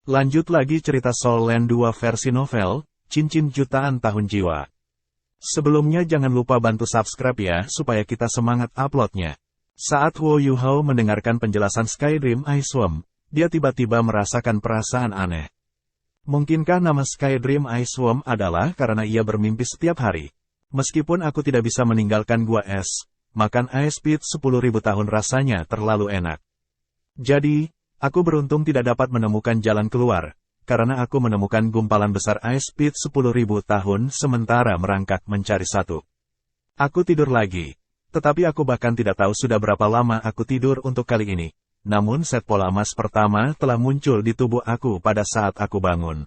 Lanjut lagi cerita Soul Land 2 versi novel, Cincin Jutaan Tahun Jiwa. Sebelumnya jangan lupa bantu subscribe ya, supaya kita semangat uploadnya. Saat Wo Yuhao mendengarkan penjelasan Skydream Ice Worm, dia tiba-tiba merasakan perasaan aneh. Mungkinkah nama Skydream Ice Worm adalah karena ia bermimpi setiap hari? Meskipun aku tidak bisa meninggalkan gua es, makan Ice Pit 10.000 tahun rasanya terlalu enak. Jadi, aku beruntung tidak dapat menemukan jalan keluar, karena aku menemukan gumpalan besar Ice Pit 10.000 tahun sementara merangkak mencari satu. Aku tidur lagi, tetapi aku bahkan tidak tahu sudah berapa lama aku tidur untuk kali ini. Namun set pola emas pertama telah muncul di tubuh aku pada saat aku bangun.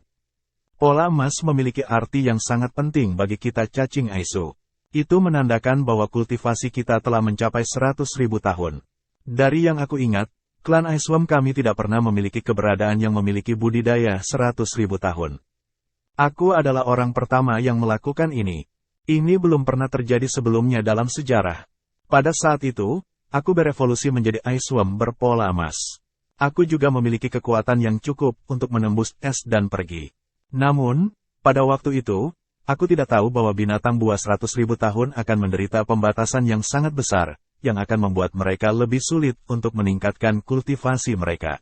Pola emas memiliki arti yang sangat penting bagi kita cacing Aisu. Itu menandakan bahwa kultivasi kita telah mencapai 100.000 tahun. Dari yang aku ingat, klan Ice Worm kami tidak pernah memiliki keberadaan yang memiliki budidaya 100.000 tahun. Aku adalah orang pertama yang melakukan ini. Ini belum pernah terjadi sebelumnya dalam sejarah. Pada saat itu, aku berevolusi menjadi Ice Worm berpola emas. Aku juga memiliki kekuatan yang cukup untuk menembus es dan pergi. Namun, pada waktu itu, aku tidak tahu bahwa binatang buas 100.000 tahun akan menderita pembatasan yang sangat besar, yang akan membuat mereka lebih sulit untuk meningkatkan kultivasi mereka.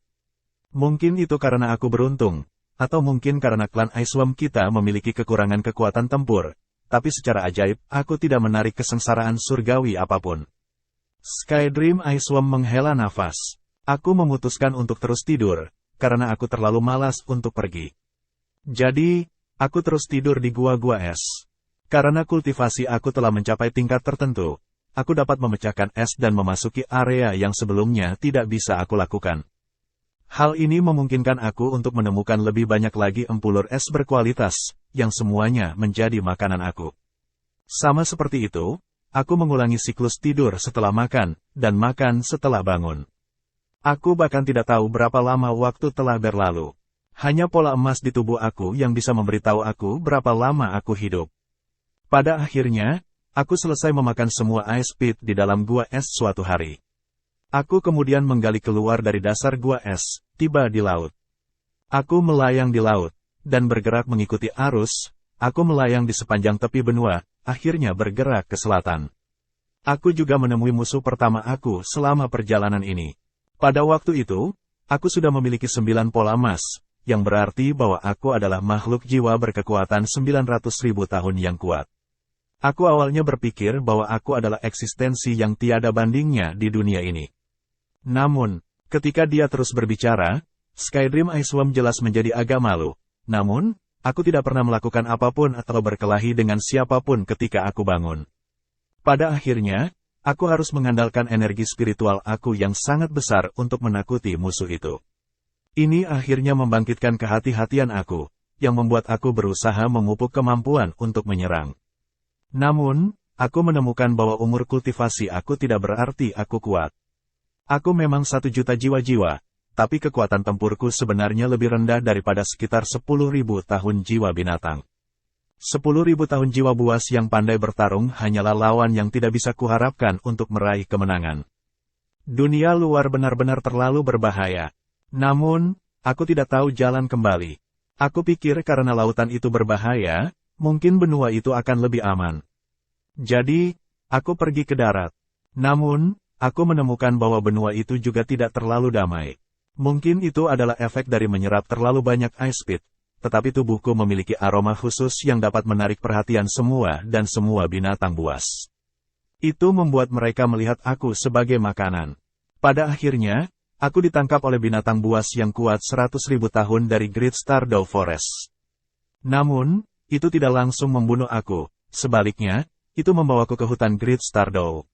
Mungkin itu karena aku beruntung, atau mungkin karena klan Ice Worm kita memiliki kekurangan kekuatan tempur, tapi secara ajaib aku tidak menarik kesengsaraan surgawi apapun. Skydream Ice Worm menghela nafas. Aku memutuskan untuk terus tidur, karena aku terlalu malas untuk pergi. Jadi, aku terus tidur di gua-gua es. Karena kultivasi aku telah mencapai tingkat tertentu, aku dapat memecahkan es dan memasuki area yang sebelumnya tidak bisa aku lakukan. Hal ini memungkinkan aku untuk menemukan lebih banyak lagi empulur es berkualitas, yang semuanya menjadi makanan aku. Sama seperti itu, aku mengulangi siklus tidur setelah makan, dan makan setelah bangun. Aku bahkan tidak tahu berapa lama waktu telah berlalu. Hanya pola emas di tubuh aku yang bisa memberitahu aku berapa lama aku hidup. Pada akhirnya, aku selesai memakan semua Ice Pit di dalam gua es suatu hari. Aku kemudian menggali keluar dari dasar gua es, tiba di laut. Aku melayang di laut, dan bergerak mengikuti arus. Aku melayang di sepanjang tepi benua, akhirnya bergerak ke selatan. Aku juga menemui musuh pertama aku selama perjalanan ini. Pada waktu itu, aku sudah memiliki 9 pola emas, yang berarti bahwa aku adalah makhluk jiwa berkekuatan 900.000 tahun yang kuat. Aku awalnya berpikir bahwa aku adalah eksistensi yang tiada bandingnya di dunia ini. Namun, ketika dia terus berbicara, Skydream Ice Worm jelas menjadi agak malu. Namun, aku tidak pernah melakukan apapun atau berkelahi dengan siapapun ketika aku bangun. Pada akhirnya, aku harus mengandalkan energi spiritual aku yang sangat besar untuk menakuti musuh itu. Ini akhirnya membangkitkan kehati-hatian aku, yang membuat aku berusaha memupuk kemampuan untuk menyerang. Namun, aku menemukan bahwa umur kultivasi aku tidak berarti aku kuat. Aku memang 1 juta jiwa-jiwa, tapi kekuatan tempurku sebenarnya lebih rendah daripada sekitar 10.000 tahun jiwa binatang. 10.000 tahun jiwa buas yang pandai bertarung hanyalah lawan yang tidak bisa kuharapkan untuk meraih kemenangan. Dunia luar benar-benar terlalu berbahaya. Namun, aku tidak tahu jalan kembali. Aku pikir karena lautan itu berbahaya, mungkin benua itu akan lebih aman. Jadi, aku pergi ke darat. Namun, aku menemukan bahwa benua itu juga tidak terlalu damai. Mungkin itu adalah efek dari menyerap terlalu banyak Ice Pit, tetapi tubuhku memiliki aroma khusus yang dapat menarik perhatian semua dan semua binatang buas. Itu membuat mereka melihat aku sebagai makanan. Pada akhirnya, aku ditangkap oleh binatang buas yang kuat 100.000 tahun dari Great Stardow Forest. Namun, itu tidak langsung membunuh aku, sebaliknya, itu membawaku ke hutan Great Stardow.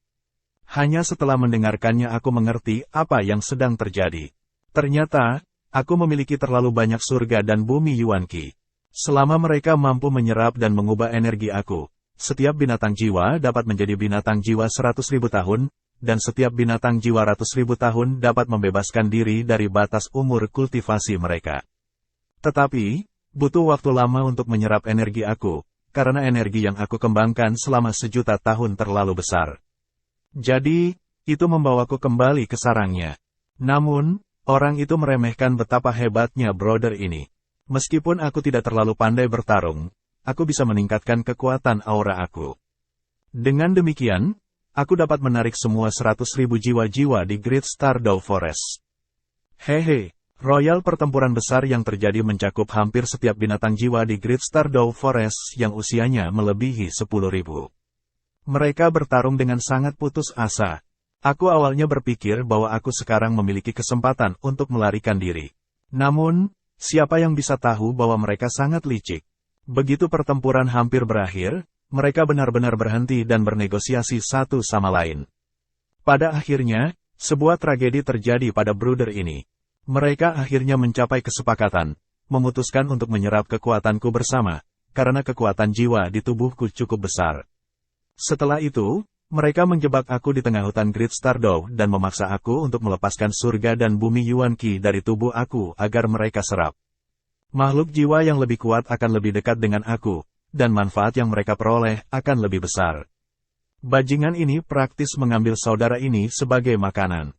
Hanya setelah mendengarkannya aku mengerti apa yang sedang terjadi. Ternyata, aku memiliki terlalu banyak surga dan bumi Yuanqi. Selama mereka mampu menyerap dan mengubah energi aku, setiap binatang jiwa dapat menjadi binatang jiwa 100.000 tahun, dan setiap binatang jiwa 100.000 tahun dapat membebaskan diri dari batas umur kultivasi mereka. Tetapi, butuh waktu lama untuk menyerap energi aku, karena energi yang aku kembangkan selama 1 juta tahun terlalu besar. Jadi, itu membawaku kembali ke sarangnya. Namun, Orang itu meremehkan betapa hebatnya brother ini. Meskipun aku tidak terlalu pandai bertarung, aku bisa meningkatkan kekuatan aura aku. Dengan demikian, aku dapat menarik semua 100.000 jiwa-jiwa di Great Stardew Forest. Hehe, royal pertempuran besar yang terjadi mencakup hampir setiap binatang jiwa di Great Stardew Forest yang usianya melebihi 10.000. Mereka bertarung dengan sangat putus asa. Aku awalnya berpikir bahwa aku sekarang memiliki kesempatan untuk melarikan diri. Namun, siapa yang bisa tahu bahwa mereka sangat licik? Begitu pertempuran hampir berakhir, mereka benar-benar berhenti dan bernegosiasi satu sama lain. Pada akhirnya, sebuah tragedi terjadi pada brother ini. Mereka akhirnya mencapai kesepakatan, memutuskan untuk menyerap kekuatanku bersama, karena kekuatan jiwa di tubuhku cukup besar. Setelah itu, mereka menjebak aku di tengah hutan Great Stardew dan memaksa aku untuk melepaskan surga dan bumi Yuan Qi dari tubuh aku agar mereka serap. Makhluk jiwa yang lebih kuat akan lebih dekat dengan aku, dan manfaat yang mereka peroleh akan lebih besar. Bajingan ini praktis mengambil saudara ini sebagai makanan.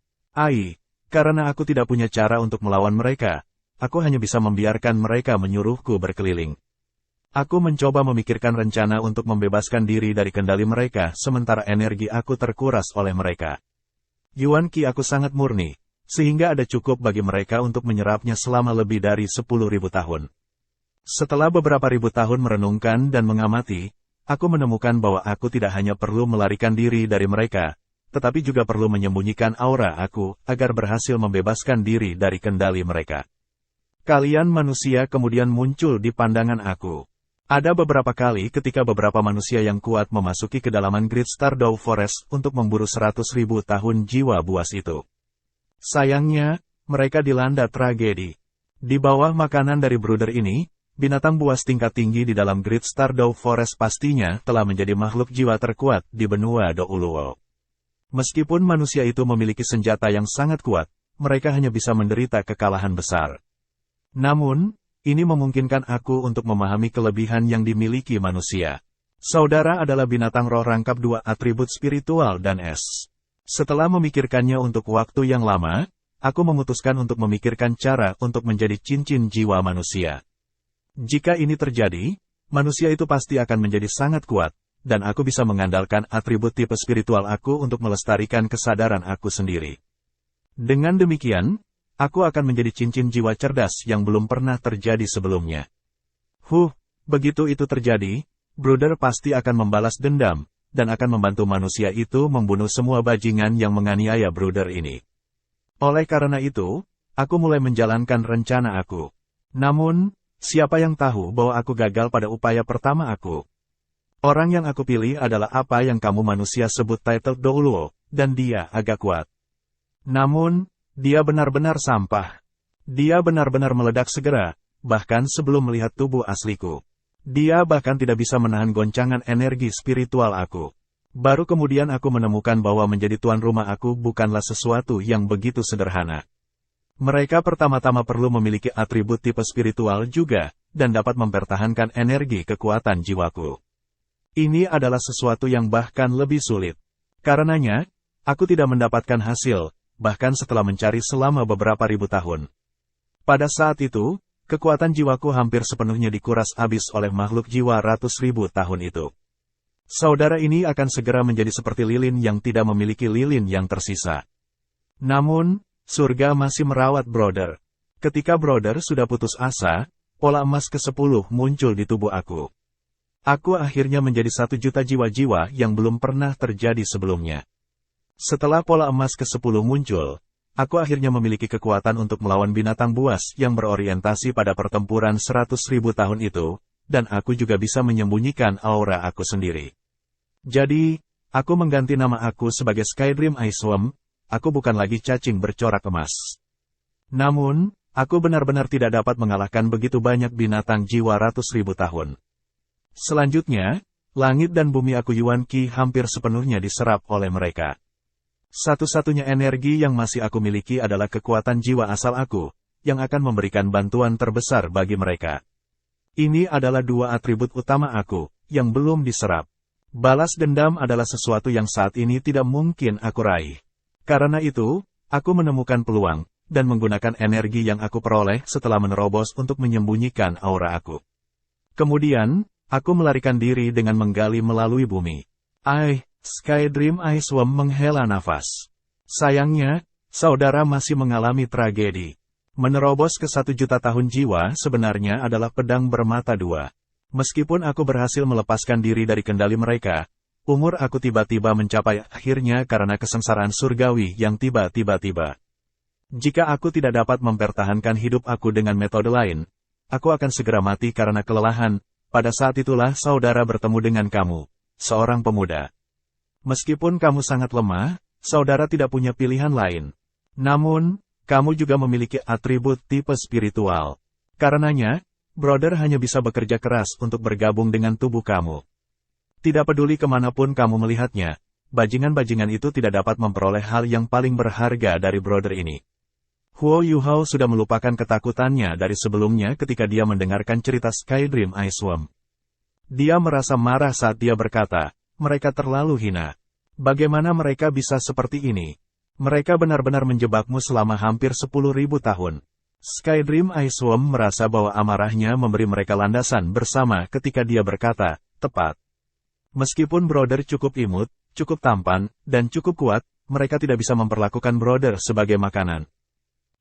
Karena aku tidak punya cara untuk melawan mereka, aku hanya bisa membiarkan mereka menyuruhku berkeliling. Aku mencoba memikirkan rencana untuk membebaskan diri dari kendali mereka sementara energi aku terkuras oleh mereka. Yuan Qi aku sangat murni, sehingga ada cukup bagi mereka untuk menyerapnya selama lebih dari 10.000 tahun. Setelah beberapa ribu tahun merenungkan dan mengamati, aku menemukan bahwa aku tidak hanya perlu melarikan diri dari mereka, tetapi juga perlu menyembunyikan aura aku agar berhasil membebaskan diri dari kendali mereka. Kalian manusia kemudian muncul di pandangan aku. Ada beberapa kali ketika beberapa manusia yang kuat memasuki kedalaman Great Stardew Forest untuk memburu 100.000 tahun jiwa buas itu. Sayangnya, mereka dilanda tragedi. Di bawah makanan dari brother ini, binatang buas tingkat tinggi di dalam Great Stardew Forest pastinya telah menjadi makhluk jiwa terkuat di benua Douluo. Meskipun manusia itu memiliki senjata yang sangat kuat, mereka hanya bisa menderita kekalahan besar. Namun, ini memungkinkan aku untuk memahami kelebihan yang dimiliki manusia. Saudara adalah binatang roh rangkap dua atribut spiritual dan es. Setelah memikirkannya untuk waktu yang lama, aku memutuskan untuk memikirkan cara untuk menjadi cincin jiwa manusia. Jika ini terjadi, manusia itu pasti akan menjadi sangat kuat, dan aku bisa mengandalkan atribut tipe spiritual aku untuk melestarikan kesadaran aku sendiri. Dengan demikian, aku akan menjadi cincin jiwa cerdas yang belum pernah terjadi sebelumnya. Begitu itu terjadi, brother pasti akan membalas dendam, dan akan membantu manusia itu membunuh semua bajingan yang menganiaya brother ini. Oleh karena itu, aku mulai menjalankan rencana aku. Namun, siapa yang tahu bahwa aku gagal pada upaya pertama aku? Orang yang aku pilih adalah apa yang kamu manusia sebut title Douluo, dan dia agak kuat. Namun, dia benar-benar sampah. Dia benar-benar meledak segera, bahkan sebelum melihat tubuh asliku. Dia bahkan tidak bisa menahan goncangan energi spiritual aku. Baru kemudian aku menemukan bahwa menjadi tuan rumah aku bukanlah sesuatu yang begitu sederhana. Mereka pertama-tama perlu memiliki atribut tipe spiritual juga, dan dapat mempertahankan energi kekuatan jiwaku. Ini adalah sesuatu yang bahkan lebih sulit. Karenanya, aku tidak mendapatkan hasil, bahkan setelah mencari selama beberapa ribu tahun. Pada saat itu, kekuatan jiwaku hampir sepenuhnya dikuras habis oleh makhluk jiwa ratus ribu tahun itu. Saudara ini akan segera menjadi seperti lilin yang tidak memiliki lilin yang tersisa. Namun, surga masih merawat brother. Ketika brother sudah putus asa, pola emas ke-10 muncul di tubuh aku. Aku akhirnya menjadi 1 juta jiwa-jiwa yang belum pernah terjadi sebelumnya. Setelah pola emas ke-10 muncul, aku akhirnya memiliki kekuatan untuk melawan binatang buas yang berorientasi pada pertempuran 100.000 tahun itu, dan aku juga bisa menyembunyikan aura aku sendiri. Jadi, aku mengganti nama aku sebagai Skydream Icewom. Aku bukan lagi cacing bercorak emas. Namun, aku benar-benar tidak dapat mengalahkan begitu banyak binatang jiwa ratus ribu tahun. Selanjutnya, langit dan bumi aku Yuan Qi hampir sepenuhnya diserap oleh mereka. Satu-satunya energi yang masih aku miliki adalah kekuatan jiwa asal aku, yang akan memberikan bantuan terbesar bagi mereka. Ini adalah dua atribut utama aku, yang belum diserap. Balas dendam adalah sesuatu yang saat ini tidak mungkin aku raih. Karena itu, aku menemukan peluang, dan menggunakan energi yang aku peroleh setelah menerobos untuk menyembunyikan aura aku. Kemudian, aku melarikan diri dengan menggali melalui bumi. Sky Dream Ice Worm menghela nafas. Sayangnya, saudara masih mengalami tragedi. Menerobos ke 1 juta tahun jiwa sebenarnya adalah pedang bermata dua. Meskipun aku berhasil melepaskan diri dari kendali mereka, umur aku tiba-tiba mencapai akhirnya karena kesengsaraan surgawi yang tiba-tiba. Jika aku tidak dapat mempertahankan hidup aku dengan metode lain, aku akan segera mati karena kelelahan. Pada saat itulah saudara bertemu dengan kamu, seorang pemuda. Meskipun kamu sangat lemah, saudara tidak punya pilihan lain. Namun, kamu juga memiliki atribut tipe spiritual. Karenanya, Brother hanya bisa bekerja keras untuk bergabung dengan tubuh kamu. Tidak peduli kemanapun kamu melihatnya, bajingan-bajingan itu tidak dapat memperoleh hal yang paling berharga dari Brother ini. Huo Yuhao sudah melupakan ketakutannya dari sebelumnya ketika dia mendengarkan cerita Sky Dream Ice Worm. Dia merasa marah saat dia berkata, mereka terlalu hina. Bagaimana mereka bisa seperti ini? Mereka benar-benar menjebakmu selama hampir 10.000 tahun. Sky Dream Ice Worm merasa bahwa amarahnya memberi mereka landasan bersama ketika dia berkata, tepat. Meskipun Brother cukup imut, cukup tampan, dan cukup kuat, mereka tidak bisa memperlakukan Brother sebagai makanan.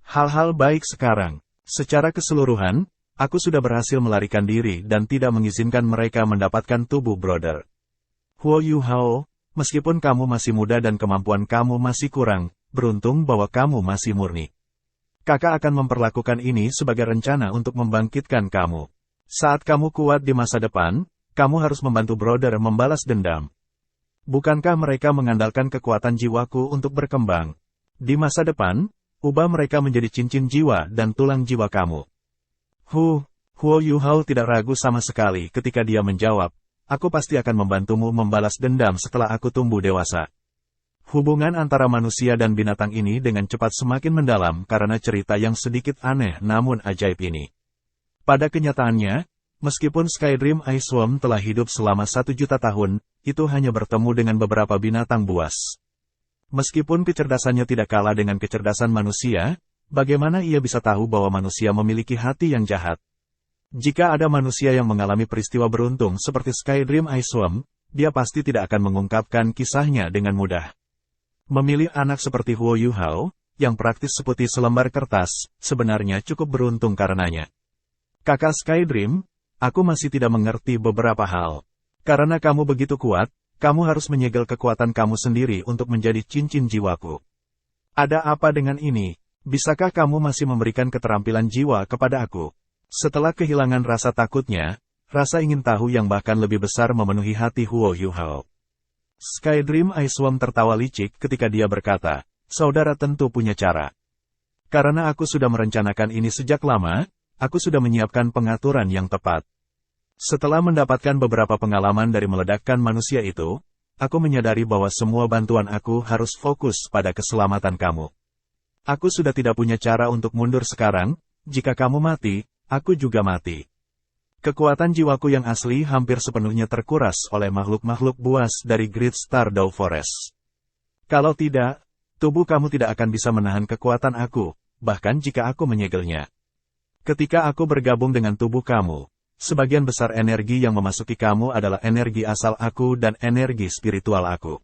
Hal-hal baik sekarang. Secara keseluruhan, aku sudah berhasil melarikan diri dan tidak mengizinkan mereka mendapatkan tubuh Brother. Huo Yuhao, meskipun kamu masih muda dan kemampuan kamu masih kurang, beruntung bahwa kamu masih murni. Kakak akan memperlakukan ini sebagai rencana untuk membangkitkan kamu. Saat kamu kuat di masa depan, kamu harus membantu Brother membalas dendam. Bukankah mereka mengandalkan kekuatan jiwaku untuk berkembang? Di masa depan, ubah mereka menjadi cincin jiwa dan tulang jiwa kamu. Huo Yuhao tidak ragu sama sekali ketika dia menjawab, aku pasti akan membantumu membalas dendam setelah aku tumbuh dewasa. Hubungan antara manusia dan binatang ini dengan cepat semakin mendalam karena cerita yang sedikit aneh namun ajaib ini. Pada kenyataannya, meskipun Sky Dream Ice Worm telah hidup selama 1 juta tahun, itu hanya bertemu dengan beberapa binatang buas. Meskipun kecerdasannya tidak kalah dengan kecerdasan manusia, bagaimana ia bisa tahu bahwa manusia memiliki hati yang jahat? Jika ada manusia yang mengalami peristiwa beruntung seperti Sky Dream Ice Worm, dia pasti tidak akan mengungkapkan kisahnya dengan mudah. Memilih anak seperti Huo Yuhao, yang praktis seputih selembar kertas, sebenarnya cukup beruntung karenanya. Kakak Sky Dream, aku masih tidak mengerti beberapa hal. Karena kamu begitu kuat, kamu harus menyegel kekuatan kamu sendiri untuk menjadi cincin jiwaku. Ada apa dengan ini? Bisakah kamu masih memberikan keterampilan jiwa kepada aku? Setelah kehilangan rasa takutnya, rasa ingin tahu yang bahkan lebih besar memenuhi hati Huo Yuhao. Sky Dream Ice Worm tertawa licik ketika dia berkata, saudara tentu punya cara. Karena aku sudah merencanakan ini sejak lama, aku sudah menyiapkan pengaturan yang tepat. Setelah mendapatkan beberapa pengalaman dari meledakkan manusia itu, aku menyadari bahwa semua bantuan aku harus fokus pada keselamatan kamu. Aku sudah tidak punya cara untuk mundur sekarang, jika kamu mati, aku juga mati. Kekuatan jiwaku yang asli hampir sepenuhnya terkuras oleh makhluk-makhluk buas dari Great Stardew Forest. Kalau tidak, tubuh kamu tidak akan bisa menahan kekuatan aku, bahkan jika aku menyegelnya. Ketika aku bergabung dengan tubuh kamu, sebagian besar energi yang memasuki kamu adalah energi asal aku dan energi spiritual aku.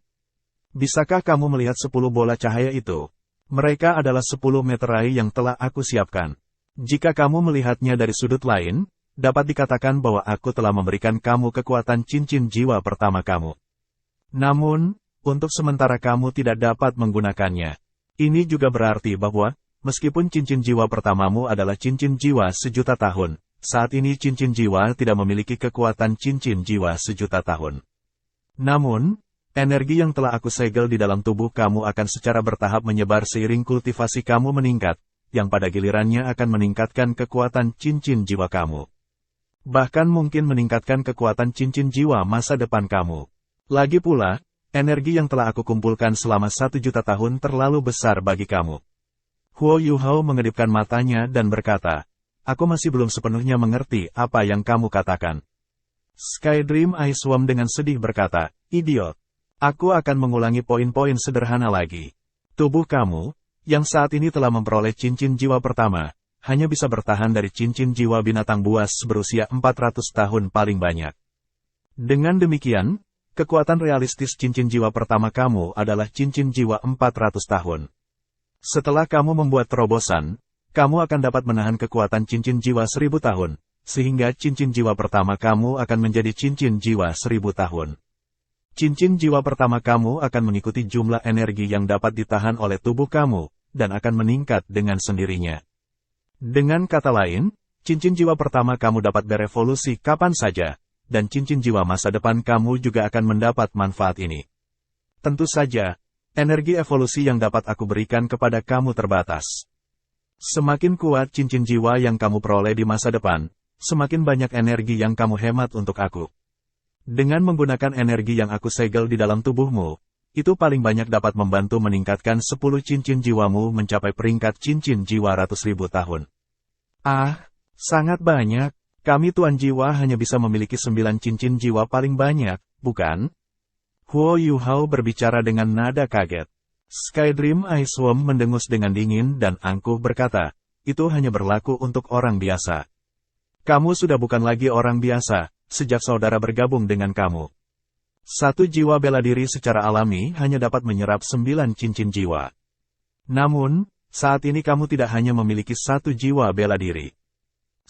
Bisakah kamu melihat 10 bola cahaya itu? Mereka adalah 10 meterai yang telah aku siapkan. Jika kamu melihatnya dari sudut lain, dapat dikatakan bahwa aku telah memberikan kamu kekuatan cincin jiwa pertama kamu. Namun, untuk sementara kamu tidak dapat menggunakannya. Ini juga berarti bahwa, meskipun cincin jiwa pertamamu adalah cincin jiwa 1.000.000 tahun, saat ini cincin jiwa tidak memiliki kekuatan cincin jiwa 1.000.000 tahun. Namun, energi yang telah aku segel di dalam tubuh kamu akan secara bertahap menyebar seiring kultivasi kamu meningkat, yang pada gilirannya akan meningkatkan kekuatan cincin jiwa kamu. Bahkan mungkin meningkatkan kekuatan cincin jiwa masa depan kamu. Lagi pula, energi yang telah aku kumpulkan selama 1 juta tahun terlalu besar bagi kamu. Huo Yuhao mengedipkan matanya dan berkata, aku masih belum sepenuhnya mengerti apa yang kamu katakan. Sky Dream Ice Worm dengan sedih berkata, idiot. Aku akan mengulangi poin-poin sederhana lagi. Tubuh kamu, yang saat ini telah memperoleh cincin jiwa pertama, hanya bisa bertahan dari cincin jiwa binatang buas berusia 400 tahun paling banyak. Dengan demikian, kekuatan realistis cincin jiwa pertama kamu adalah cincin jiwa 400 tahun. Setelah kamu membuat terobosan, kamu akan dapat menahan kekuatan cincin jiwa 1000 tahun, sehingga cincin jiwa pertama kamu akan menjadi cincin jiwa 1000 tahun. Cincin jiwa pertama kamu akan mengikuti jumlah energi yang dapat ditahan oleh tubuh kamu, dan akan meningkat dengan sendirinya. Dengan kata lain, cincin jiwa pertama kamu dapat berevolusi kapan saja, dan cincin jiwa masa depan kamu juga akan mendapat manfaat ini. Tentu saja, energi evolusi yang dapat aku berikan kepada kamu terbatas. Semakin kuat cincin jiwa yang kamu peroleh di masa depan, semakin banyak energi yang kamu hemat untuk aku. Dengan menggunakan energi yang aku segel di dalam tubuhmu, itu paling banyak dapat membantu meningkatkan 10 cincin jiwamu mencapai peringkat cincin jiwa ratus ribu tahun. Ah, sangat banyak. Kami Tuan Jiwa hanya bisa memiliki 9 cincin jiwa paling banyak, bukan? Huo Yuhao berbicara dengan nada kaget. Skydream Ice Worm mendengus dengan dingin dan angkuh berkata, itu hanya berlaku untuk orang biasa. Kamu sudah bukan lagi orang biasa, sejak saudara bergabung dengan kamu. Satu jiwa bela diri secara alami hanya dapat menyerap 9 cincin jiwa. Namun, saat ini kamu tidak hanya memiliki 1 jiwa bela diri.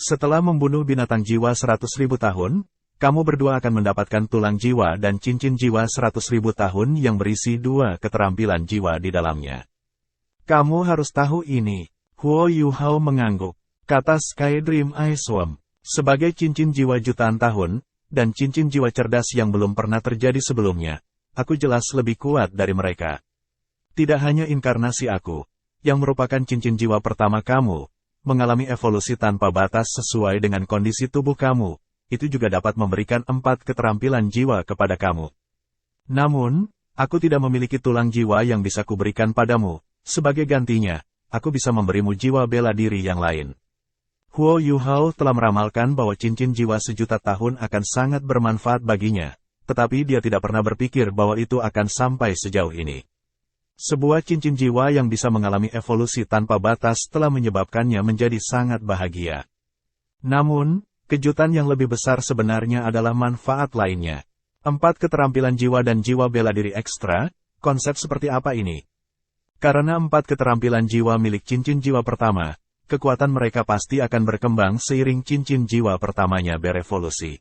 Setelah membunuh binatang jiwa 100.000 tahun, kamu berdua akan mendapatkan tulang jiwa dan cincin jiwa 100.000 tahun yang berisi 2 keterampilan jiwa di dalamnya. Kamu harus tahu ini. Huo Yuhao mengangguk, kata Skydream Ice Worm. Sebagai cincin jiwa jutaan tahun, dan cincin jiwa cerdas yang belum pernah terjadi sebelumnya, aku jelas lebih kuat dari mereka. Tidak hanya inkarnasi aku, yang merupakan cincin jiwa pertama kamu, mengalami evolusi tanpa batas sesuai dengan kondisi tubuh kamu, itu juga dapat memberikan 4 keterampilan jiwa kepada kamu. Namun, aku tidak memiliki tulang jiwa yang bisa kuberikan padamu, sebagai gantinya, aku bisa memberimu jiwa bela diri yang lain. Huo Yuhao telah meramalkan bahwa cincin jiwa sejuta tahun akan sangat bermanfaat baginya, tetapi dia tidak pernah berpikir bahwa itu akan sampai sejauh ini. Sebuah cincin jiwa yang bisa mengalami evolusi tanpa batas telah menyebabkannya menjadi sangat bahagia. Namun, kejutan yang lebih besar sebenarnya adalah manfaat lainnya. 4 keterampilan jiwa dan jiwa bela diri ekstra, konsep seperti apa ini? Karena 4 keterampilan jiwa milik cincin jiwa pertama, kekuatan mereka pasti akan berkembang seiring cincin jiwa pertamanya berevolusi.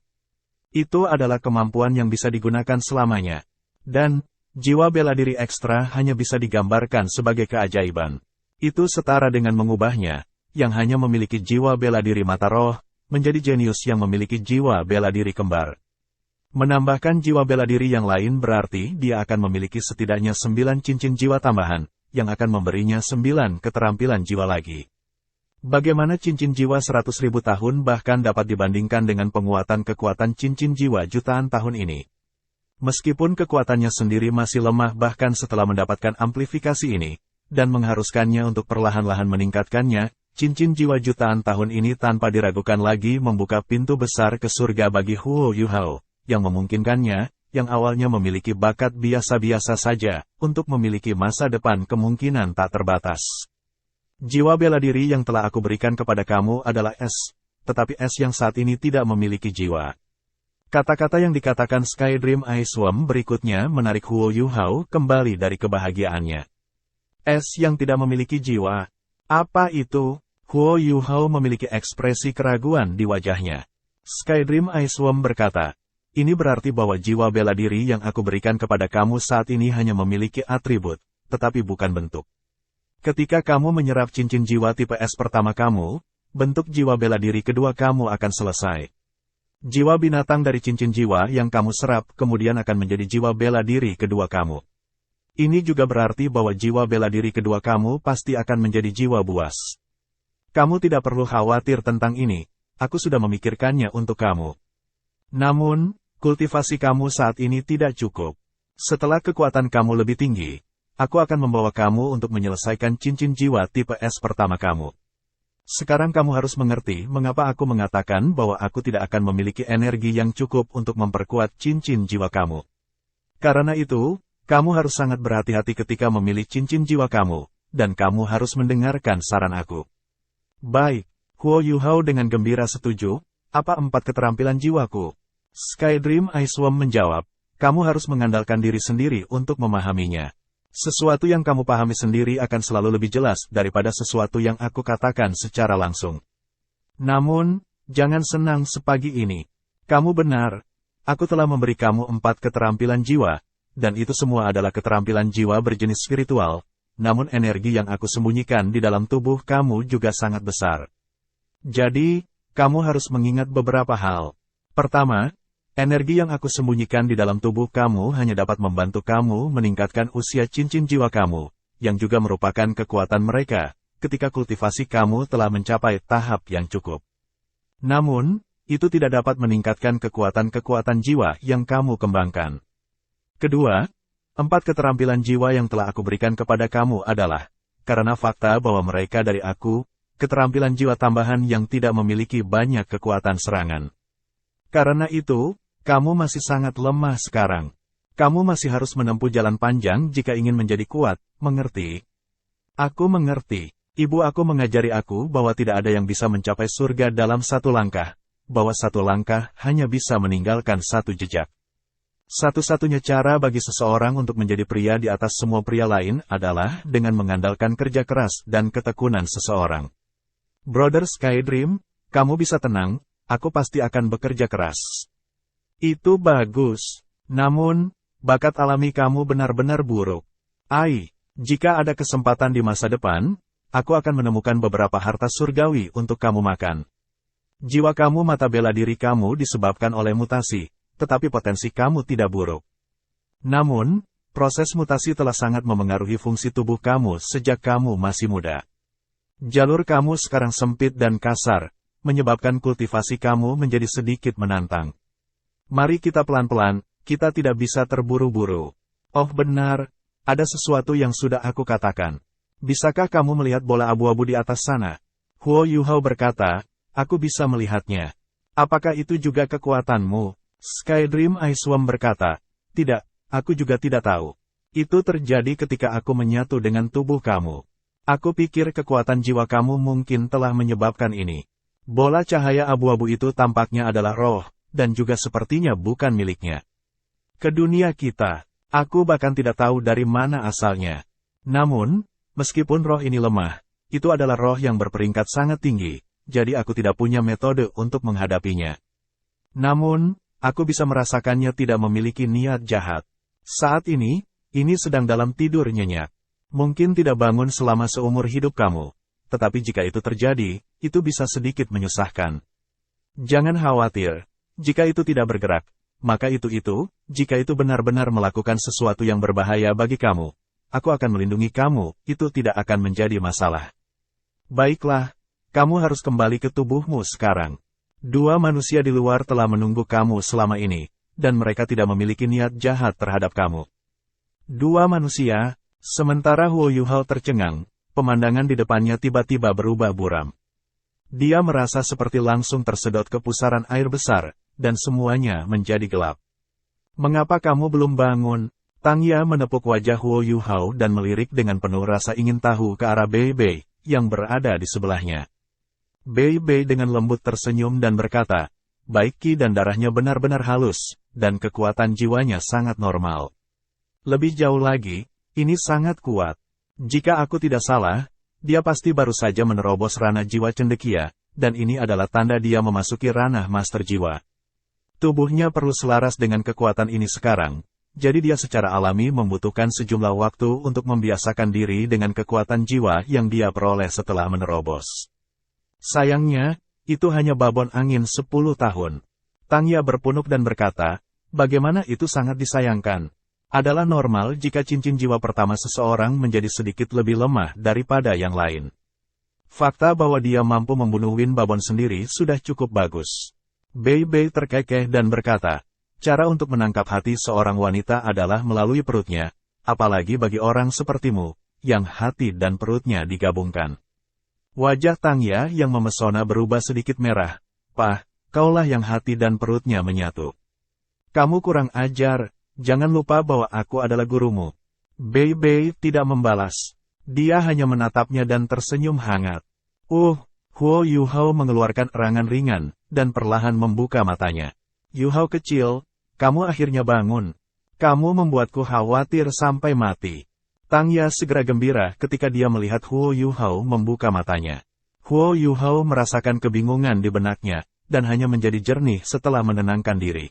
Itu adalah kemampuan yang bisa digunakan selamanya. Dan, jiwa bela diri ekstra hanya bisa digambarkan sebagai keajaiban. Itu setara dengan mengubahnya, yang hanya memiliki jiwa bela diri mata roh, menjadi jenius yang memiliki jiwa bela diri kembar. Menambahkan jiwa bela diri yang lain berarti dia akan memiliki setidaknya 9 cincin jiwa tambahan, yang akan memberinya 9 keterampilan jiwa lagi. Bagaimana cincin jiwa 100.000 tahun bahkan dapat dibandingkan dengan penguatan kekuatan cincin jiwa jutaan tahun ini? Meskipun kekuatannya sendiri masih lemah bahkan setelah mendapatkan amplifikasi ini, dan mengharuskannya untuk perlahan-lahan meningkatkannya, cincin jiwa jutaan tahun ini tanpa diragukan lagi membuka pintu besar ke surga bagi Huo Yuhao, yang memungkinkannya, yang awalnya memiliki bakat biasa-biasa saja, untuk memiliki masa depan kemungkinan tak terbatas. Jiwa bela diri yang telah aku berikan kepada kamu adalah es, tetapi es yang saat ini tidak memiliki jiwa. Kata-kata yang dikatakan Skydream Ice Worm berikutnya menarik Huo Yuhao kembali dari kebahagiaannya. Es yang tidak memiliki jiwa. Apa itu? Huo Yuhao memiliki ekspresi keraguan di wajahnya. Skydream Ice Worm berkata, ini berarti bahwa jiwa bela diri yang aku berikan kepada kamu saat ini hanya memiliki atribut, tetapi bukan bentuk. Ketika kamu menyerap cincin jiwa tipe S pertama kamu, bentuk jiwa bela diri kedua kamu akan selesai. Jiwa binatang dari cincin jiwa yang kamu serap kemudian akan menjadi jiwa bela diri kedua kamu. Ini juga berarti bahwa jiwa bela diri kedua kamu pasti akan menjadi jiwa buas. Kamu tidak perlu khawatir tentang ini, aku sudah memikirkannya untuk kamu. Namun, kultivasi kamu saat ini tidak cukup. Setelah kekuatan kamu lebih tinggi, aku akan membawa kamu untuk menyelesaikan cincin jiwa tipe S pertama kamu. Sekarang kamu harus mengerti mengapa aku mengatakan bahwa aku tidak akan memiliki energi yang cukup untuk memperkuat cincin jiwa kamu. Karena itu, kamu harus sangat berhati-hati ketika memilih cincin jiwa kamu, dan kamu harus mendengarkan saran aku. Baik, Huo Yuhao dengan gembira setuju. Apa 4 keterampilan jiwaku? Skydream Icewom menjawab, kamu harus mengandalkan diri sendiri untuk memahaminya. Sesuatu yang kamu pahami sendiri akan selalu lebih jelas daripada sesuatu yang aku katakan secara langsung. Namun, jangan senang sepagi ini. Kamu benar. Aku telah memberi kamu 4 keterampilan jiwa, dan itu semua adalah keterampilan jiwa berjenis spiritual, namun energi yang aku sembunyikan di dalam tubuh kamu juga sangat besar. Jadi, kamu harus mengingat beberapa hal. Pertama, energi yang aku sembunyikan di dalam tubuh kamu hanya dapat membantu kamu meningkatkan usia cincin jiwa kamu, yang juga merupakan kekuatan mereka, ketika kultivasi kamu telah mencapai tahap yang cukup. Namun, itu tidak dapat meningkatkan kekuatan-kekuatan jiwa yang kamu kembangkan. Kedua, 4 keterampilan jiwa yang telah aku berikan kepada kamu adalah, karena fakta bahwa mereka dari aku, keterampilan jiwa tambahan yang tidak memiliki banyak kekuatan serangan. Karena itu, kamu masih sangat lemah sekarang. Kamu masih harus menempuh jalan panjang jika ingin menjadi kuat, mengerti? Aku mengerti. Ibu aku mengajari aku bahwa tidak ada yang bisa mencapai surga dalam 1 langkah, bahwa 1 langkah hanya bisa meninggalkan 1 jejak. Satu-satunya cara bagi seseorang untuk menjadi pria di atas semua pria lain adalah dengan mengandalkan kerja keras dan ketekunan seseorang. Brother Skydream, kamu bisa tenang, aku pasti akan bekerja keras. Itu bagus. Namun, bakat alami kamu benar-benar buruk. Jika ada kesempatan di masa depan, aku akan menemukan beberapa harta surgawi untuk kamu makan. Jiwa kamu mata bela diri kamu disebabkan oleh mutasi, tetapi potensi kamu tidak buruk. Namun, proses mutasi telah sangat memengaruhi fungsi tubuh kamu sejak kamu masih muda. Jalur kamu sekarang sempit dan kasar, menyebabkan kultivasi kamu menjadi sedikit menantang. Mari kita pelan-pelan, kita tidak bisa terburu-buru. Oh benar, ada sesuatu yang sudah aku katakan. Bisakah kamu melihat bola abu-abu di atas sana? Huo Yuhao berkata, aku bisa melihatnya. Apakah itu juga kekuatanmu? Skydream Icewom berkata, tidak, aku juga tidak tahu. Itu terjadi ketika aku menyatu dengan tubuh kamu. Aku pikir kekuatan jiwa kamu mungkin telah menyebabkan ini. Bola cahaya abu-abu itu tampaknya adalah roh, dan juga sepertinya bukan miliknya. Ke dunia kita, aku bahkan tidak tahu dari mana asalnya. Namun, meskipun roh ini lemah, itu adalah roh yang berperingkat sangat tinggi, jadi aku tidak punya metode untuk menghadapinya. Namun, aku bisa merasakannya tidak memiliki niat jahat. Saat ini sedang dalam tidur nyenyak. Mungkin tidak bangun selama seumur hidup kamu, tetapi jika itu terjadi, itu bisa sedikit menyusahkan. Jangan khawatir, jika itu tidak bergerak, maka jika itu benar-benar melakukan sesuatu yang berbahaya bagi kamu, aku akan melindungi kamu, itu tidak akan menjadi masalah. Baiklah, kamu harus kembali ke tubuhmu sekarang. 2 manusia di luar telah menunggu kamu selama ini, dan mereka tidak memiliki niat jahat terhadap kamu. 2 manusia. Sementara Huo Yuhao tercengang, pemandangan di depannya tiba-tiba berubah buram. Dia merasa seperti langsung tersedot ke pusaran air besar, dan semuanya menjadi gelap. Mengapa kamu belum bangun? Tang Ya menepuk wajah Huo Yuhao dan melirik dengan penuh rasa ingin tahu ke arah Bei Bei, yang berada di sebelahnya. Bei Bei dengan lembut tersenyum dan berkata, baik ki dan darahnya benar-benar halus, dan kekuatan jiwanya sangat normal. Lebih jauh lagi, ini sangat kuat. Jika aku tidak salah, dia pasti baru saja menerobos ranah jiwa cendekia, dan ini adalah tanda dia memasuki ranah master jiwa. Tubuhnya perlu selaras dengan kekuatan ini sekarang, jadi dia secara alami membutuhkan sejumlah waktu untuk membiasakan diri dengan kekuatan jiwa yang dia peroleh setelah menerobos. Sayangnya, itu hanya babon angin 10 tahun. Tang Ya berpunuk dan berkata, bagaimana itu sangat disayangkan. Adalah normal jika cincin jiwa pertama seseorang menjadi sedikit lebih lemah daripada yang lain. Fakta bahwa dia mampu membunuh Win Babon sendiri sudah cukup bagus. Bei Bei terkekeh dan berkata, cara untuk menangkap hati seorang wanita adalah melalui perutnya, apalagi bagi orang sepertimu, yang hati dan perutnya digabungkan. Wajah Tang Ya yang memesona berubah sedikit merah. Pah, kaulah yang hati dan perutnya menyatu. Kamu kurang ajar. Jangan lupa bahwa aku adalah gurumu. Bei Bei tidak membalas. Dia hanya menatapnya dan tersenyum hangat. Huo Yuhao mengeluarkan erangan ringan, dan perlahan membuka matanya. Yuhao kecil, kamu akhirnya bangun. Kamu membuatku khawatir sampai mati. Tang Ya segera gembira ketika dia melihat Huo Yuhao membuka matanya. Huo Yuhao merasakan kebingungan di benaknya, dan hanya menjadi jernih setelah menenangkan diri.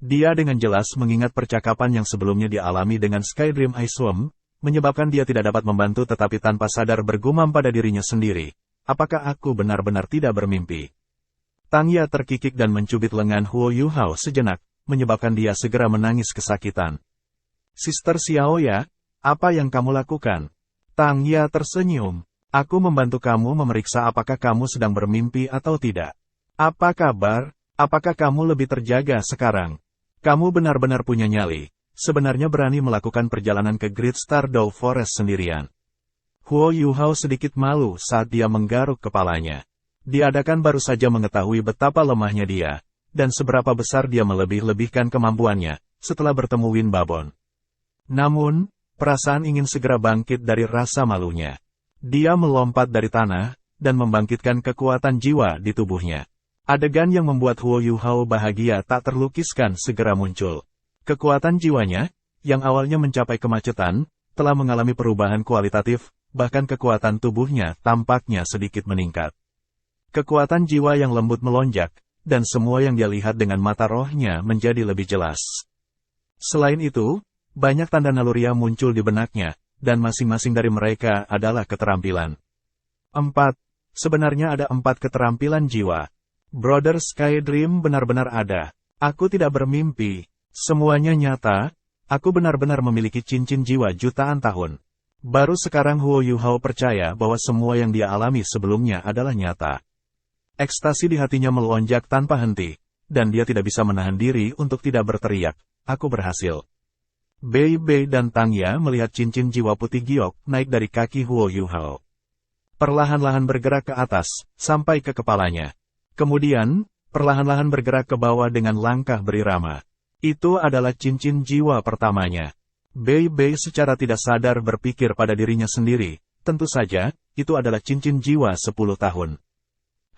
Dia dengan jelas mengingat percakapan yang sebelumnya dialami dengan Skydream Aiswam, menyebabkan dia tidak dapat membantu tetapi tanpa sadar bergumam pada dirinya sendiri. Apakah aku benar-benar tidak bermimpi? Tang Ya terkikik dan mencubit lengan Huo Yuhao sejenak, menyebabkan dia segera menangis kesakitan. Sister Xiao Ya, apa yang kamu lakukan? Tang Ya tersenyum. Aku membantu kamu memeriksa apakah kamu sedang bermimpi atau tidak. Apa kabar? Apakah kamu lebih terjaga sekarang? Kamu benar-benar punya nyali. Sebenarnya berani melakukan perjalanan ke Great Stardow Forest sendirian. Huo Yuhao sedikit malu saat dia menggaruk kepalanya. Diadakan baru saja mengetahui betapa lemahnya dia, dan seberapa besar dia melebih-lebihkan kemampuannya, setelah bertemu Win Babon. Namun, perasaan ingin segera bangkit dari rasa malunya. Dia melompat dari tanah, dan membangkitkan kekuatan jiwa di tubuhnya. Adegan yang membuat Huo Yuhao bahagia tak terlukiskan segera muncul. Kekuatan jiwanya, yang awalnya mencapai kemacetan, telah mengalami perubahan kualitatif, bahkan kekuatan tubuhnya tampaknya sedikit meningkat. Kekuatan jiwa yang lembut melonjak, dan semua yang dia lihat dengan mata rohnya menjadi lebih jelas. Selain itu, banyak tanda naluriah muncul di benaknya, dan masing-masing dari mereka adalah keterampilan. 4. Sebenarnya ada 4 keterampilan jiwa. Brother Skydream benar-benar ada. Aku tidak bermimpi. Semuanya nyata, aku benar-benar memiliki cincin jiwa jutaan tahun. Baru sekarang Huo Yuhao percaya bahwa semua yang dia alami sebelumnya adalah nyata. Ekstasi di hatinya melonjak tanpa henti, dan dia tidak bisa menahan diri untuk tidak berteriak, aku berhasil. Bei Bei dan Tang Ya melihat cincin jiwa putih giok naik dari kaki Huo Yuhao. Perlahan-lahan bergerak ke atas, sampai ke kepalanya. Kemudian, perlahan-lahan bergerak ke bawah dengan langkah berirama. Itu adalah cincin jiwa pertamanya. Bei Bei secara tidak sadar berpikir pada dirinya sendiri, tentu saja, itu adalah cincin jiwa 10 tahun.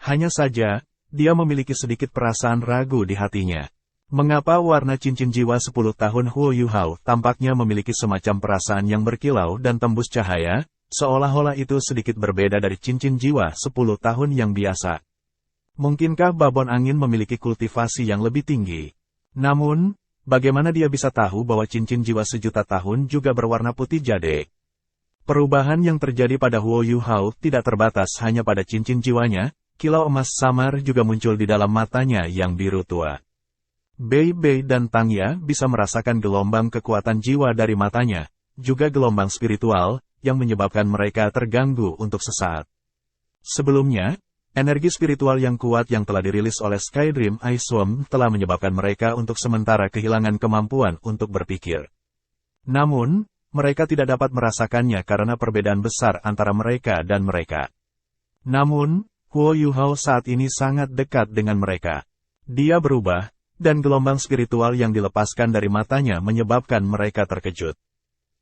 Hanya saja, dia memiliki sedikit perasaan ragu di hatinya. Mengapa warna cincin jiwa 10 tahun Huo Yuhao tampaknya memiliki semacam perasaan yang berkilau dan tembus cahaya, seolah-olah itu sedikit berbeda dari cincin jiwa 10 tahun yang biasa. Mungkinkah babon angin memiliki kultivasi yang lebih tinggi? Namun, bagaimana dia bisa tahu bahwa cincin jiwa sejuta tahun juga berwarna putih jade? Perubahan yang terjadi pada Huo Yuhao tidak terbatas hanya pada cincin jiwanya, kilau emas samar juga muncul di dalam matanya yang biru tua. Bei Bei dan Tang Ya bisa merasakan gelombang kekuatan jiwa dari matanya, juga gelombang spiritual, yang menyebabkan mereka terganggu untuk sesaat. Sebelumnya, energi spiritual yang kuat yang telah dirilis oleh Skydream Aiswam telah menyebabkan mereka untuk sementara kehilangan kemampuan untuk berpikir. Namun, mereka tidak dapat merasakannya karena perbedaan besar antara mereka dan mereka. Namun, Huo Yuhao saat ini sangat dekat dengan mereka. Dia berubah, dan gelombang spiritual yang dilepaskan dari matanya menyebabkan mereka terkejut.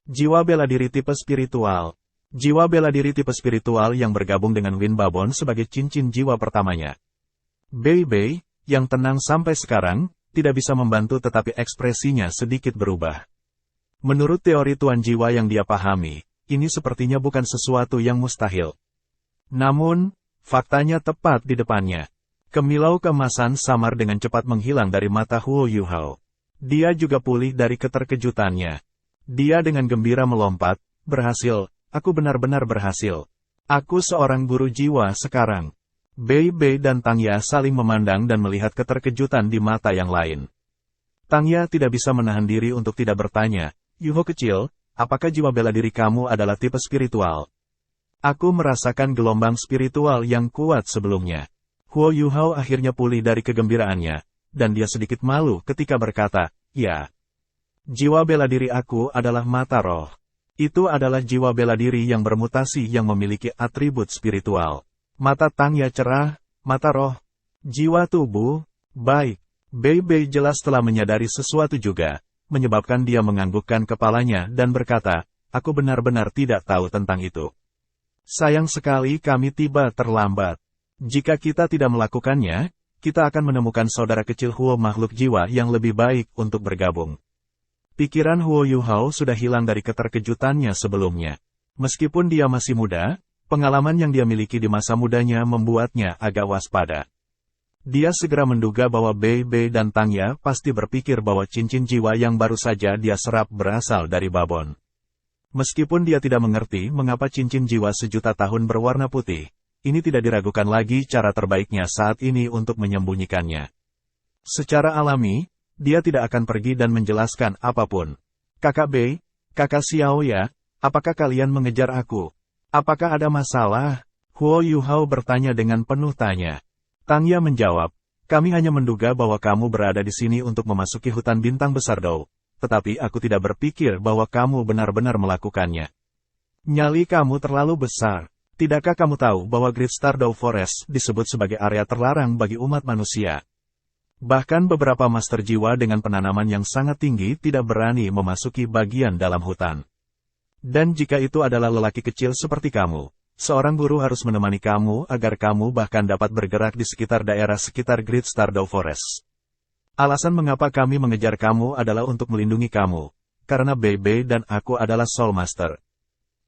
Jiwa bela diri tipe spiritual. Jiwa bela diri tipe spiritual yang bergabung dengan Win Babon sebagai cincin jiwa pertamanya. Bei Bei, yang tenang sampai sekarang, tidak bisa membantu tetapi ekspresinya sedikit berubah. Menurut teori tuan jiwa yang dia pahami, ini sepertinya bukan sesuatu yang mustahil. Namun, faktanya tepat di depannya. Kemilau keemasan samar dengan cepat menghilang dari mata Huo Yuhao. Dia juga pulih dari keterkejutannya. Dia dengan gembira melompat, berhasil. Aku benar-benar berhasil. Aku seorang guru jiwa sekarang. Bei Bei dan Tang Ya saling memandang dan melihat keterkejutan di mata yang lain. Tang Ya tidak bisa menahan diri untuk tidak bertanya, Yuhao kecil, apakah jiwa bela diri kamu adalah tipe spiritual? Aku merasakan gelombang spiritual yang kuat sebelumnya. Huo Yuhao akhirnya pulih dari kegembiraannya, dan dia sedikit malu ketika berkata, ya. Jiwa bela diri aku adalah mata roh. Itu adalah jiwa bela diri yang bermutasi yang memiliki atribut spiritual. Mata Tang Ya cerah, mata roh, jiwa tubuh, baik. Bei Bei jelas telah menyadari sesuatu juga, menyebabkan dia menganggukkan kepalanya dan berkata, aku benar-benar tidak tahu tentang itu. Sayang sekali kami tiba terlambat. Jika kita tidak melakukannya, kita akan menemukan saudara kecil Huo makhluk jiwa yang lebih baik untuk bergabung. Pikiran Huo Yuhao sudah hilang dari keterkejutannya sebelumnya. Meskipun dia masih muda, pengalaman yang dia miliki di masa mudanya membuatnya agak waspada. Dia segera menduga bahwa Bei Bei dan Tangya pasti berpikir bahwa cincin jiwa yang baru saja dia serap berasal dari babon. Meskipun dia tidak mengerti mengapa cincin jiwa sejuta tahun berwarna putih, ini tidak diragukan lagi cara terbaiknya saat ini untuk menyembunyikannya. Secara alami, dia tidak akan pergi dan menjelaskan apapun. Kakak Bei, kakak Xiao ya, apakah kalian mengejar aku? Apakah ada masalah? Huo Yuhao bertanya dengan penuh tanya. Tangya menjawab, kami hanya menduga bahwa kamu berada di sini untuk memasuki hutan bintang besar Dou, tetapi aku tidak berpikir bahwa kamu benar-benar melakukannya. Nyali kamu terlalu besar. Tidakkah kamu tahu bahwa Great Star Dou Forest disebut sebagai area terlarang bagi umat manusia? Bahkan beberapa master jiwa dengan penanaman yang sangat tinggi tidak berani memasuki bagian dalam hutan. Dan jika itu adalah lelaki kecil seperti kamu, seorang guru harus menemani kamu agar kamu bahkan dapat bergerak di sekitar daerah sekitar Great Star Dou Forest. Alasan mengapa kami mengejar kamu adalah untuk melindungi kamu, karena Bei Bei dan aku adalah Soul Master.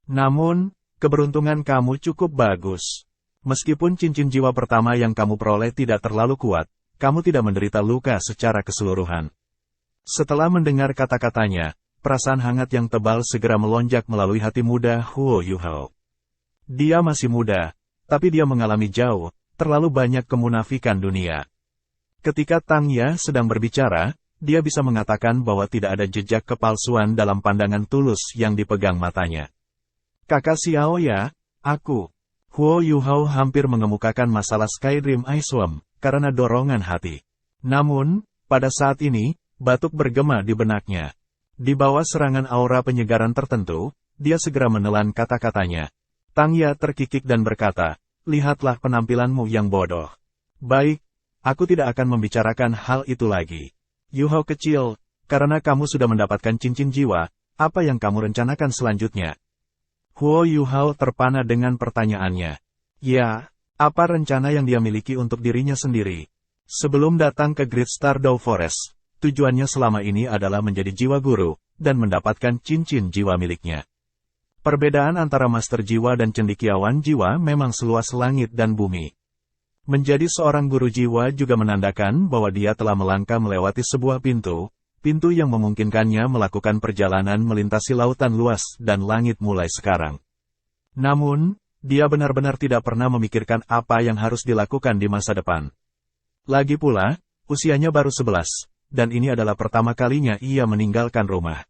Namun, keberuntungan kamu cukup bagus. Meskipun cincin jiwa pertama yang kamu peroleh tidak terlalu kuat, kamu tidak menderita luka secara keseluruhan. Setelah mendengar kata-katanya, perasaan hangat yang tebal segera melonjak melalui hati muda Huo Yuhao. Dia masih muda, tapi dia mengalami terlalu banyak kemunafikan dunia. Ketika Tangya sedang berbicara, dia bisa mengatakan bahwa tidak ada jejak kepalsuan dalam pandangan tulus yang dipegang matanya. Kakak Xiao ya, aku. Huo Yuhao hampir mengemukakan masalah Skydream Ice Worm karena dorongan hati. Namun, pada saat ini, batuk bergema di benaknya. Di bawah serangan aura penyegaran tertentu, dia segera menelan kata-katanya. Tangya terkikik dan berkata, lihatlah penampilanmu yang bodoh. Baik, aku tidak akan membicarakan hal itu lagi. Yuhao kecil, karena kamu sudah mendapatkan cincin jiwa, apa yang kamu rencanakan selanjutnya? Huo Yuhao terpana dengan pertanyaannya. Ya, apa rencana yang dia miliki untuk dirinya sendiri? Sebelum datang ke Great Star Dou Forest, tujuannya selama ini adalah menjadi jiwa guru, dan mendapatkan cincin jiwa miliknya. Perbedaan antara master jiwa dan cendekiawan jiwa memang seluas langit dan bumi. Menjadi seorang guru jiwa juga menandakan bahwa dia telah melangkah melewati sebuah pintu yang memungkinkannya melakukan perjalanan melintasi lautan luas dan langit mulai sekarang. Namun, dia benar-benar tidak pernah memikirkan apa yang harus dilakukan di masa depan. Lagi pula, usianya baru 11, dan ini adalah pertama kalinya ia meninggalkan rumah.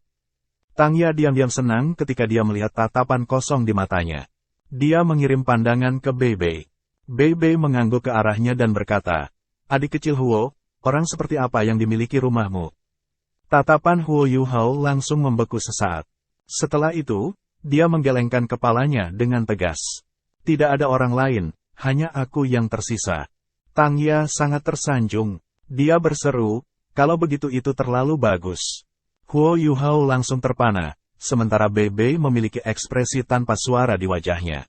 Tangya diam-diam senang ketika dia melihat tatapan kosong di matanya. Dia mengirim pandangan ke Bei Bei. Bei Bei mengangguk ke arahnya dan berkata, adik kecil Huo, orang seperti apa yang dimiliki rumahmu? Tatapan Huo Yuhao langsung membeku sesaat. Setelah itu, dia menggelengkan kepalanya dengan tegas. Tidak ada orang lain, hanya aku yang tersisa. Tangya sangat tersanjung. Dia berseru, kalau begitu itu terlalu bagus. Huo Yuhao langsung terpana, sementara Bei Bei memiliki ekspresi tanpa suara di wajahnya.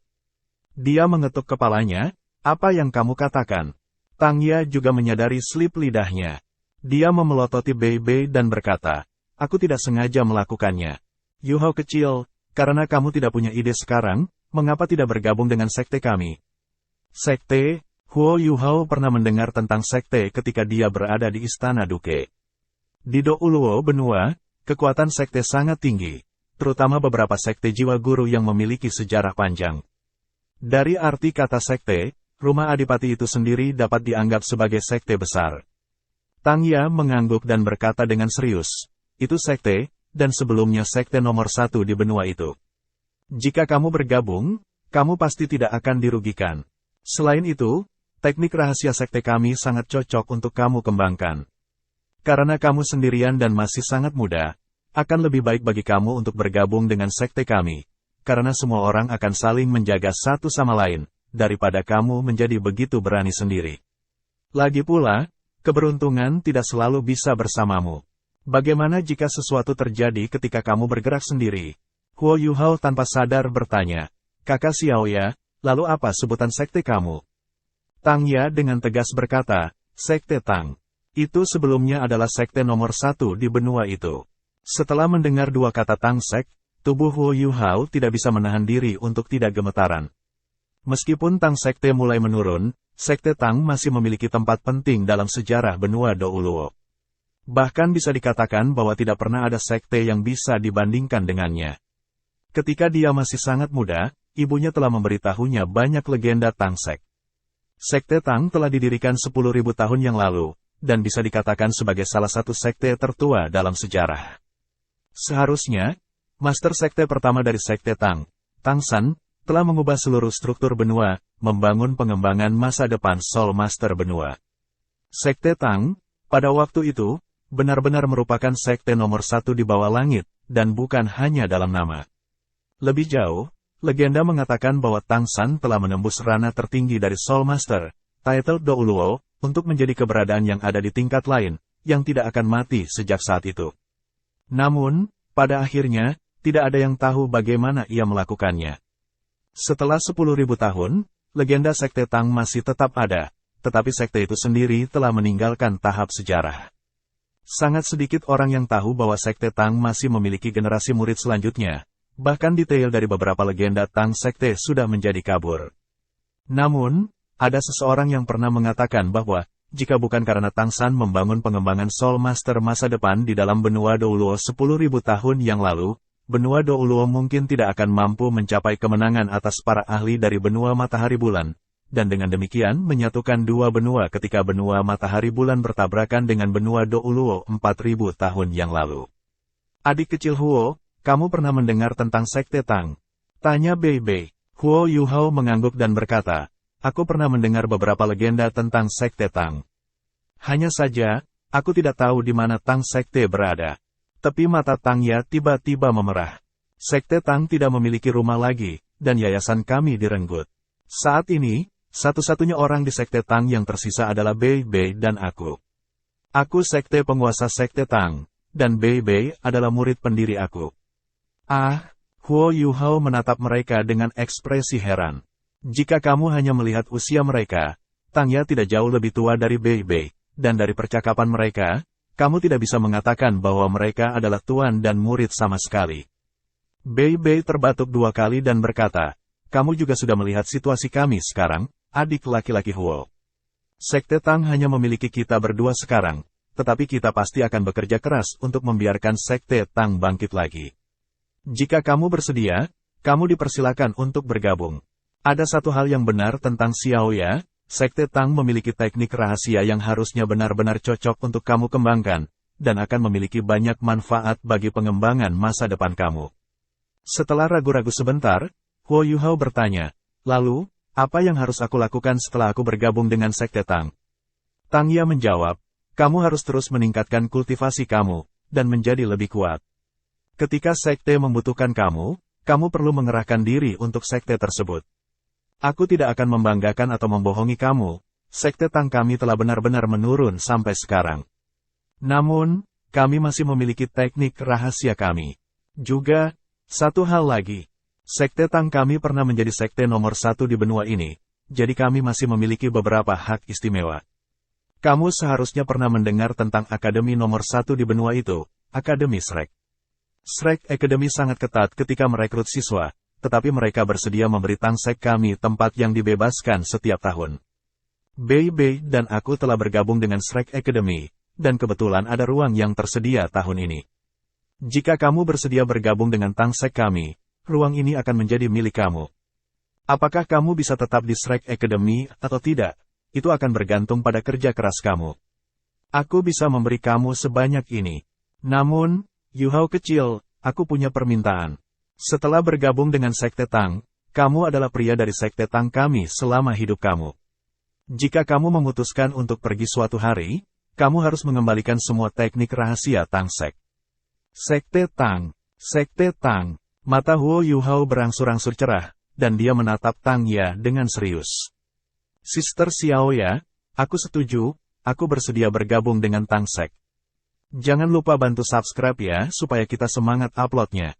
Dia mengetuk kepalanya, apa yang kamu katakan? Tangya juga menyadari selip lidahnya. Dia memelototi Bei Bei dan berkata, aku tidak sengaja melakukannya. Yuhao kecil, karena kamu tidak punya ide sekarang, mengapa tidak bergabung dengan sekte kami? Sekte? Huo Yuhao pernah mendengar tentang sekte ketika dia berada di Istana Duke. Di Douluo Benua, kekuatan sekte sangat tinggi, terutama beberapa sekte jiwa guru yang memiliki sejarah panjang. Dari arti kata sekte, rumah adipati itu sendiri dapat dianggap sebagai sekte besar. Tangya mengangguk dan berkata dengan serius, itu sekte, dan sebelumnya sekte nomor 1 di benua itu. Jika kamu bergabung, kamu pasti tidak akan dirugikan. Selain itu, teknik rahasia sekte kami sangat cocok untuk kamu kembangkan. Karena kamu sendirian dan masih sangat muda, akan lebih baik bagi kamu untuk bergabung dengan sekte kami, karena semua orang akan saling menjaga satu sama lain, daripada kamu menjadi begitu berani sendiri. Lagi pula, keberuntungan tidak selalu bisa bersamamu. Bagaimana jika sesuatu terjadi ketika kamu bergerak sendiri? Huo Yuhao tanpa sadar bertanya, "Kakak Xiao ya, lalu apa sebutan sekte kamu?" Tang Ya dengan tegas berkata, "Sekte Tang. Itu sebelumnya adalah sekte nomor 1 di benua itu." Setelah mendengar dua kata Tang Sek, tubuh Huo Yuhao tidak bisa menahan diri untuk tidak gemetaran. Meskipun Tang Sekte mulai menurun, Sekte Tang masih memiliki tempat penting dalam sejarah benua Douluo. Bahkan bisa dikatakan bahwa tidak pernah ada sekte yang bisa dibandingkan dengannya. Ketika dia masih sangat muda, ibunya telah memberitahunya banyak legenda Tang Sek. Sekte Tang telah didirikan 10.000 tahun yang lalu, dan bisa dikatakan sebagai salah satu sekte tertua dalam sejarah. Seharusnya, master sekte pertama dari Sekte Tang, Tang San, telah mengubah seluruh struktur benua, membangun pengembangan masa depan Soul Master benua. Sekte Tang, pada waktu itu, benar-benar merupakan sekte nomor 1 di bawah langit, dan bukan hanya dalam nama. Lebih jauh, legenda mengatakan bahwa Tang San telah menembus ranah tertinggi dari Soul Master, title Douluo, untuk menjadi keberadaan yang ada di tingkat lain, yang tidak akan mati sejak saat itu. Namun, pada akhirnya, tidak ada yang tahu bagaimana ia melakukannya. Setelah 10.000 tahun, legenda Sekte Tang masih tetap ada, tetapi sekte itu sendiri telah meninggalkan tahap sejarah. Sangat sedikit orang yang tahu bahwa Sekte Tang masih memiliki generasi murid selanjutnya. Bahkan detail dari beberapa legenda Tang Sekte sudah menjadi kabur. Namun, ada seseorang yang pernah mengatakan bahwa, jika bukan karena Tang San membangun pengembangan Soul Master masa depan di dalam benua Douluo 10.000 tahun yang lalu, benua Douluo mungkin tidak akan mampu mencapai kemenangan atas para ahli dari benua Matahari Bulan, dan dengan demikian menyatukan dua benua ketika benua Matahari Bulan bertabrakan dengan benua Douluo 4.000 tahun yang lalu. Adik kecil Huo, kamu pernah mendengar tentang Sekte Tang? Tanya Bei Bei. Huo Yuhao mengangguk dan berkata, aku pernah mendengar beberapa legenda tentang Sekte Tang. Hanya saja, aku tidak tahu di mana Tang Sekte berada. Tepi mata Tang Ya tiba-tiba memerah. Sekte Tang tidak memiliki rumah lagi, dan yayasan kami direnggut. Saat ini, satu-satunya orang di Sekte Tang yang tersisa adalah Bei Bei dan aku. Aku sekte penguasa Sekte Tang, dan Bei Bei adalah murid pendiri aku. Ah, Huo Yuhao menatap mereka dengan ekspresi heran. Jika kamu hanya melihat usia mereka, Tang Ya tidak jauh lebih tua dari Bei Bei, dan dari percakapan mereka, kamu tidak bisa mengatakan bahwa mereka adalah tuan dan murid sama sekali. Bei Bei terbatuk 2 kali dan berkata, kamu juga sudah melihat situasi kami sekarang, adik laki-laki Huo. Sekte Tang hanya memiliki kita berdua sekarang, tetapi kita pasti akan bekerja keras untuk membiarkan Sekte Tang bangkit lagi. Jika kamu bersedia, kamu dipersilakan untuk bergabung. Ada satu hal yang benar tentang Xiao ya, Sekte Tang memiliki teknik rahasia yang harusnya benar-benar cocok untuk kamu kembangkan, dan akan memiliki banyak manfaat bagi pengembangan masa depan kamu. Setelah ragu-ragu sebentar, Huo Yuhao bertanya, lalu, apa yang harus aku lakukan setelah aku bergabung dengan Sekte Tang? Tang Ya menjawab, kamu harus terus meningkatkan kultivasi kamu, dan menjadi lebih kuat. Ketika sekte membutuhkan kamu, kamu perlu mengerahkan diri untuk sekte tersebut. Aku tidak akan membanggakan atau membohongi kamu, Sekte Tang kami telah benar-benar menurun sampai sekarang. Namun, kami masih memiliki teknik rahasia kami. Juga, satu hal lagi, Sekte Tang kami pernah menjadi sekte nomor 1 di benua ini, jadi kami masih memiliki beberapa hak istimewa. Kamu seharusnya pernah mendengar tentang akademi nomor 1 di benua itu, Akademi Shrek. Shrek Academy sangat ketat ketika merekrut siswa, tetapi mereka bersedia memberi Tang Sek kami tempat yang dibebaskan setiap tahun. Bei Bei dan aku telah bergabung dengan Shrek Academy, dan kebetulan ada ruang yang tersedia tahun ini. Jika kamu bersedia bergabung dengan Tang Sek kami, ruang ini akan menjadi milik kamu. Apakah kamu bisa tetap di Shrek Academy atau tidak, itu akan bergantung pada kerja keras kamu. Aku bisa memberi kamu sebanyak ini. Namun, Yuhao kecil, aku punya permintaan. Setelah bergabung dengan Sekte Tang, kamu adalah pria dari Sekte Tang kami selama hidup kamu. Jika kamu memutuskan untuk pergi suatu hari, kamu harus mengembalikan semua teknik rahasia Tang Sek. Sekte Tang, Sekte Tang. Mata Huo Yuhao berangsur-angsur cerah, dan dia menatap Tang Ya dengan serius. Sister Xiao ya, aku setuju, aku bersedia bergabung dengan Tang Sek. Jangan lupa bantu subscribe ya supaya kita semangat uploadnya.